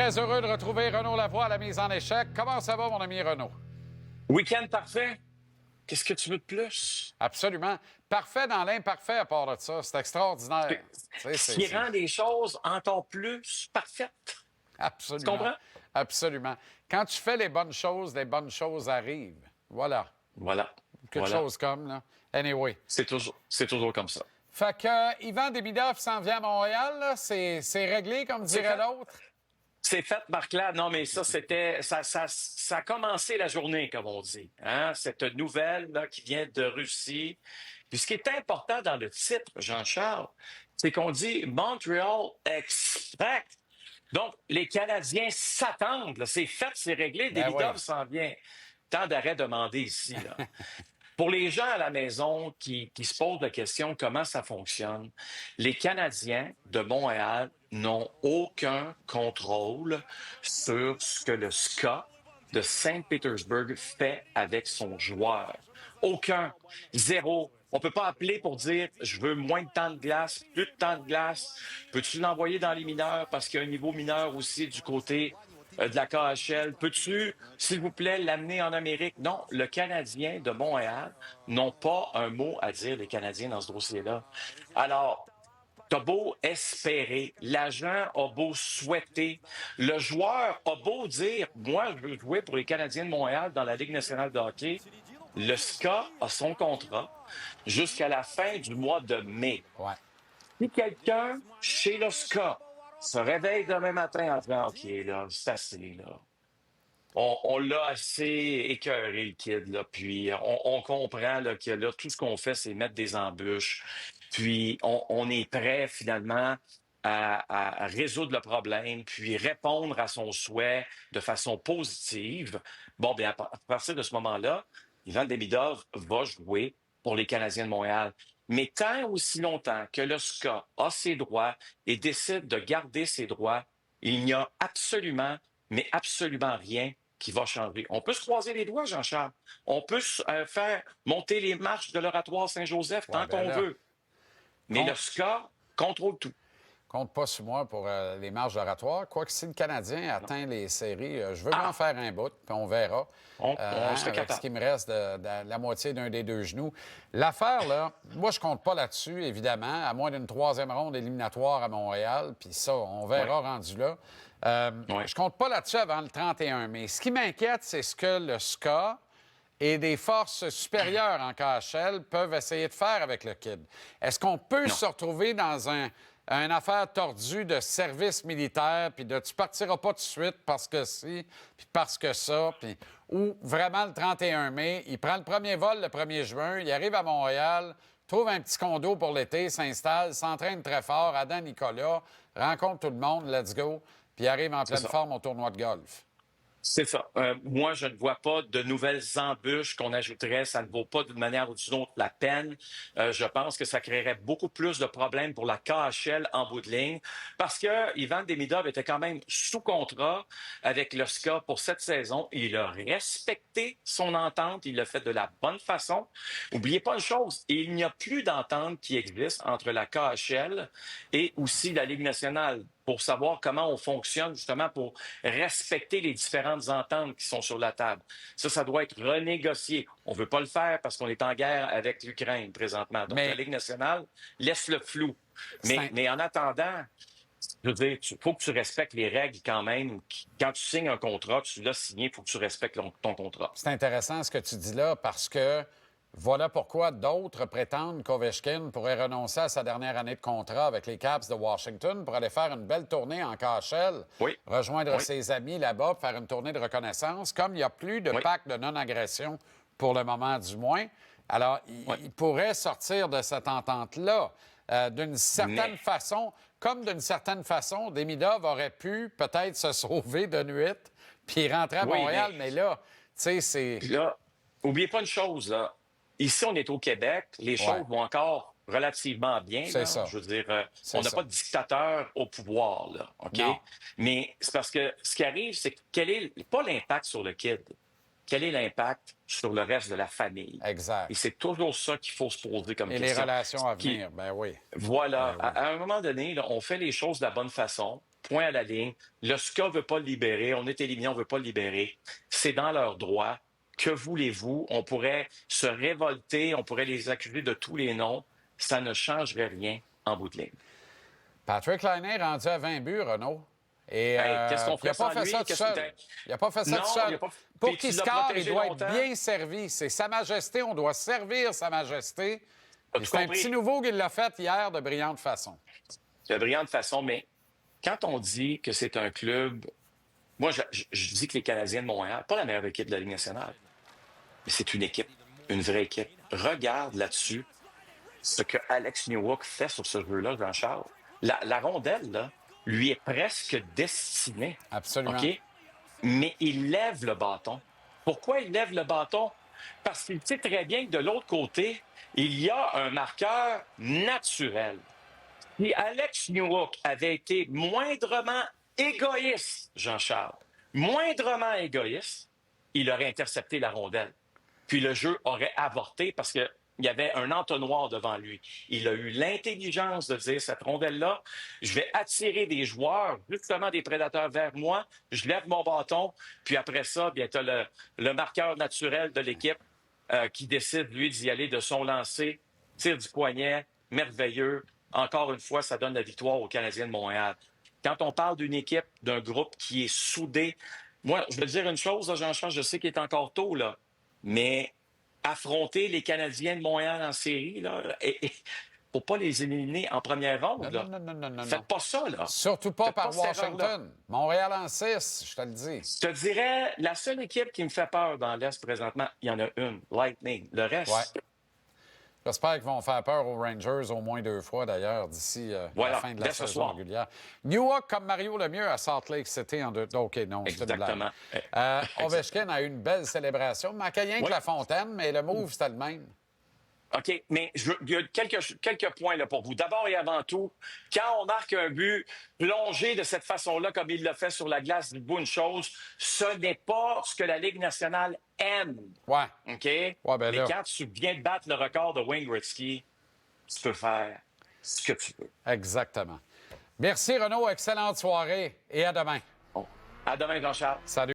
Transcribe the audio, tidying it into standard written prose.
Très heureux de retrouver Renaud Lavoie à la mise en échec. Comment ça va, mon ami Renaud? Week-end parfait. Qu'est-ce que tu veux de plus? Absolument. Parfait dans l'imparfait à part de ça. C'est extraordinaire. Tu sais, Ce qui rend les choses encore plus parfaites. Tu Absolument. comprends? Absolument. Quand tu fais les bonnes choses arrivent. Voilà. Voilà. Quelque Voilà. chose comme, là. Anyway. C'est toujours comme ça. Fait que Ivan Demidov s'en vient à Montréal, là. C'est réglé, comme C'est dirait fait. l'autre. C'est fait, Marc-Claude. Non, mais ça a commencé la journée, comme on dit. Hein? Cette nouvelle là, qui vient de Russie. Puis ce qui est important dans le titre, Jean-Charles, c'est qu'on dit Montreal expect. Donc, les Canadiens s'attendent. Là. C'est fait, c'est réglé. Ben oui. Demidov s'en vient. Tant d'arrêts demandés ici. Là. Pour les gens à la maison qui se posent la question comment ça fonctionne, les Canadiens de Montréal n'ont aucun contrôle sur ce que le SCA de Saint-Pétersbourg fait avec son joueur. Aucun. Zéro. On peut pas appeler pour dire je veux moins de temps de glace, plus de temps de glace. Peux-tu l'envoyer dans les mineurs parce qu'il y a un niveau mineur aussi du côté de la KHL? Peux-tu, s'il vous plaît, l'amener en Amérique? Non, le Canadien de Montréal n'ont pas un mot à dire, les Canadiens, dans ce dossier-là. Alors, t'as beau espérer, l'agent a beau souhaiter, le joueur a beau dire, moi, je veux jouer pour les Canadiens de Montréal dans la Ligue nationale de hockey. Le SCA a son contrat jusqu'à la fin du mois de mai. Ouais. Si quelqu'un chez le SCA se réveille demain matin en disant OK, là, c'est assez, là. On l'a assez écœuré, le kid, là. Puis on comprend là, que là, tout ce qu'on fait, c'est mettre des embûches. Puis on est prêt finalement à résoudre le problème, puis répondre à son souhait de façon positive. Bon, bien, à partir de ce moment-là, Ivan Demidov va jouer pour les Canadiens de Montréal. Mais tant aussi longtemps que le SCA a ses droits et décide de garder ses droits, il n'y a absolument, mais absolument rien qui va changer. On peut se croiser les doigts, Jean-Charles. On peut faire monter les marches de l'Oratoire Saint-Joseph Ouais, tant ben qu'on là. veut. Mais le SCA contrôle tout. Compte pas sur moi pour les marges oratoires. Quoique si le Canadien atteint les séries, je veux bien en Ah, faire un bout, puis on verra. on serait Avec ce capable. qui me reste de la moitié d'un des deux genoux. L'affaire, là, moi, je compte pas là-dessus, évidemment, à moins d'une troisième ronde éliminatoire à Montréal, puis ça, on verra Ouais, rendu là. ouais. Je compte pas là-dessus avant le 31 mai. Ce qui m'inquiète, c'est ce que le SCA et des forces supérieures en KHL peuvent essayer de faire avec le kid. Est-ce qu'on peut Non. se retrouver dans une affaire tordue de service militaire, puis de tu partiras pas tout de suite parce que si, puis parce que ça, puis ou vraiment le 31 mai, il prend le premier vol le 1er juin, il arrive à Montréal, trouve un petit condo pour l'été, s'installe, s'entraîne très fort, Adam Nicolas, rencontre tout le monde, let's go, puis arrive en C'est pleine ça. forme au tournoi de golf. C'est ça. Moi, je ne vois pas de nouvelles embûches qu'on ajouterait. Ça ne vaut pas d'une manière ou d'une autre la peine. Je pense que ça créerait beaucoup plus de problèmes pour la KHL en bout de ligne parce que Ivan Demidov était quand même sous contrat avec le SCA pour cette saison. Il a respecté son entente. Il l'a fait de la bonne façon. Oubliez pas une chose. Il n'y a plus d'entente qui existe entre la KHL et aussi la Ligue nationale pour savoir comment on fonctionne justement pour respecter les différentes ententes qui sont sur la table. Ça doit être renégocié. On veut pas le faire parce qu'on est en guerre avec l'Ukraine présentement. Donc, la Mais Ligue nationale laisse le flou. c'est Mais en attendant, je veux dire, il faut que tu respectes les règles quand même. Quand tu signes un contrat, tu l'as signé, il faut que tu respectes ton contrat. C'est intéressant ce que tu dis là parce que voilà pourquoi d'autres prétendent qu'Ovechkin pourrait renoncer à sa dernière année de contrat avec les Caps de Washington pour aller faire une belle tournée en KHL, Oui, rejoindre oui, ses amis là-bas, faire une tournée de reconnaissance. Comme il n'y a plus de oui, pacte de non-agression, pour le moment du moins, alors oui. il pourrait sortir de cette entente-là. D'une certaine Mais, façon, comme d'une certaine façon, Demidov aurait pu peut-être se sauver de nuit puis rentrer à oui, Montréal, mais là, tu sais, c'est... puis là, oubliez pas une chose, là. Ici, on est au Québec, les Ouais, choses vont encore relativement bien, c'est là. ça. Je veux dire, C'est on n'a ça. pas de dictateur au pouvoir, là, OK? Non. Mais c'est parce que ce qui arrive, c'est que quel est, pas l'impact sur le kid, quel est l'impact sur le reste de la famille? Exact. Et c'est toujours ça qu'il faut se poser comme Et les question. relations à Qui, venir, ben oui. voilà, Ben oui. à un moment donné, là, on fait les choses de la bonne façon. point à la ligne. Le SCA ne veut pas le libérer. On est éliminé, on ne veut pas le libérer. C'est dans leurs droits. Que voulez-vous? On pourrait se révolter, on pourrait les accuser de tous les noms. Ça ne changerait rien en bout de ligne. Patrick Laine est rendu à 20 buts, Renaud. Et Hey, qu'est-ce qu'on puis il n'a ferait pas sans fait lui? ça tout seul. Il n'a pas fait ça Non, tout il a seul. pas- Pour Puis qu'il tu l'as score, il protégé doit longtemps. être bien servi. C'est Sa Majesté, on doit servir Sa Majesté. As-tu C'est un compris? petit nouveau qui l'a fait hier de brillante façon. De brillante façon, mais quand on dit que c'est un club, moi, je dis que les Canadiens de Montréal, pas la meilleure équipe de la Ligue nationale, mais c'est une équipe, une vraie équipe. Regarde là-dessus ce que Alex Newhook fait sur ce jeu-là, Jean-Charles. La rondelle, là, lui est presque destinée. Absolument. OK? Mais il lève le bâton. Pourquoi il lève le bâton? Parce qu'il sait très bien que de l'autre côté, il y a un marqueur naturel. Si Alex Newhook avait été moindrement égoïste, Jean-Charles, moindrement égoïste, il aurait intercepté la rondelle. Puis le jeu aurait avorté parce qu'il y avait un entonnoir devant lui. Il a eu l'intelligence de dire, cette rondelle-là, je vais attirer des joueurs, justement des prédateurs vers moi, je lève mon bâton, puis après ça, bien, tu as le marqueur naturel de l'équipe qui décide, lui, d'y aller de son lancer, tir du poignet, merveilleux. Encore une fois, ça donne la victoire aux Canadiens de Montréal. Quand on parle d'une équipe, d'un groupe qui est soudé, moi, je veux dire une chose, là, Jean-Charles, je sais qu'il est encore tôt, là, mais affronter les Canadiens de Montréal en série, là, faut pas les éliminer en première ronde, là. Non. Faites pas ça, là. Surtout pas Faites par cette erreur-là. Washington. Montréal en 6, je te le dis. Je te dirais, la seule équipe qui me fait peur dans l'Est présentement, il y en a une, Lightning. Le reste, Ouais. J'espère qu'ils vont faire peur aux Rangers au moins 2 fois, d'ailleurs, d'ici Voilà, la fin de la dès ce saison soir. régulière. Newhook comme Mario Lemieux à Salt Lake City en deux... OK, non, c'est une blague. Exactement. Ovechkin a eu une belle célébration. Il manquait rien que Oui. la fontaine, mais le move, c'était le même. OK, mais il y a quelques points là, pour vous. D'abord et avant tout, quand on marque un but plongé de cette façon-là, comme il l'a fait sur la glace, dites-vous une chose, ce n'est pas ce que la Ligue nationale aime. Ouais. OK? Ouais, ben mais là. quand tu viens de battre le record de Wayne Gretzky, tu peux faire ce que tu veux. Exactement. Merci, Renaud. Excellente soirée et à demain. Bon. À demain, Jean-Charles. Salut.